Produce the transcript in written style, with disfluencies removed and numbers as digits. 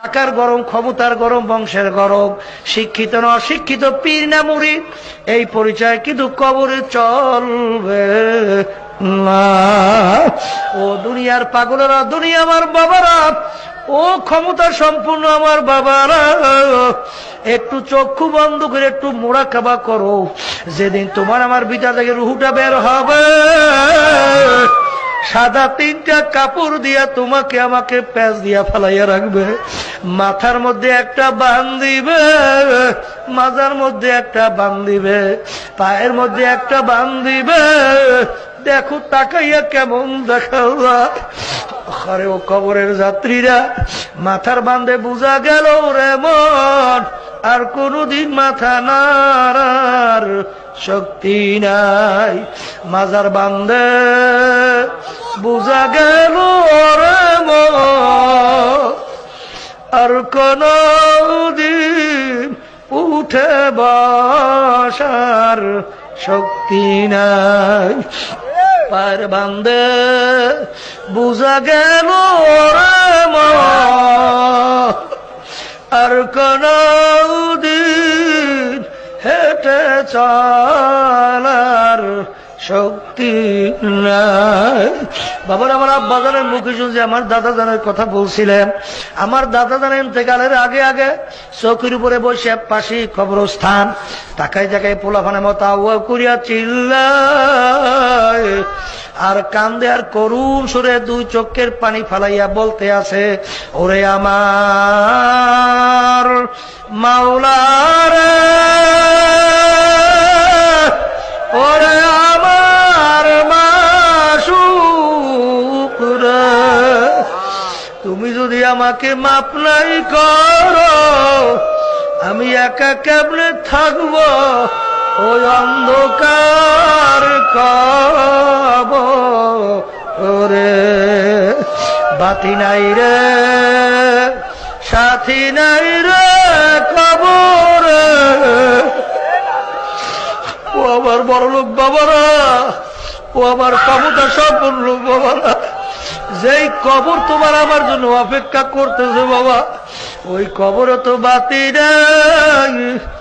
টাকার গরম, ক্ষমতার গরম, বংশের গরম, শিক্ষিত না অশিক্ষিত, পীর না মুরিদ, এই পরিচয় কিন্তু কবরে চলবে না। ও দুনিয়ার পাগলেরা, দুনিয়া আমার বাবারা, ও ক্ষমতা সম্পূর্ণ আমার বাবারা, একটু চক্ষু বন্ধ করে একটু মুরাকাবা করো। যেদিন তোমার আমার ভিতর থেকে রুহুটা বের হবে, সাদা 3টা কাপড় দিয়া তোমাকে আমাকে প্যাঁচ দিয়া ফালাইয়া রাখবে। মাথার মধ্যে একটা বান দিবে, মাজার মধ্যে একটা বান দিবে, পায়ের মধ্যে একটা বান দিবে। দেখো তাকাইয়া কেমন দেখাবা। আরে ও কবরের যাত্রীরা, মাথার বান্ধে বুঝা গেল রে মন, আর কোনদিন মাথা নাড়ার শক্তি নাই। মাজার বান্ধে বুঝা গেল রে মন, আর কোনদিন উঠে বসার শক্তি নাই। পার বান্ধে বুঝা গেল রে মন, আর কোনদিন হেঁটে চলার শক্তি নাই। বাবার, আমার আব্বা জানের মুখে শুনছি, আমার দাদা জানের কথা বলছিলেন। আমার দাদা জানের ইন্তেকালের আগে আগে চৌকির উপরে বসে পাশে কবরস্থান, তাকাই জায়গায় পোলাফানের মতো আউয়া করিয়া চিল্লায় আর কান্দে, আর করুণ সুরে 2 চোখের পানি ফালাইয়া বলতে আছে, ওরে আমার মাওলারে, ওরে আমার মাশুক রে, তুমি যদি আমাকে মাপ নাই করো, আমি একা কেমনে থাকবো ওই অন্ধকার কবরে। বাতি নাই রে, সাথী নাই রে কবরে। ও আমার বড় লোক বাবারা, ও আমার ক্ষমতা সম্পন্ন লোক বাবারা, যেই কবর তোমার আমার জন্য অপেক্ষা করতেছে বাবা, ওই কবরে তো বাতি নাই।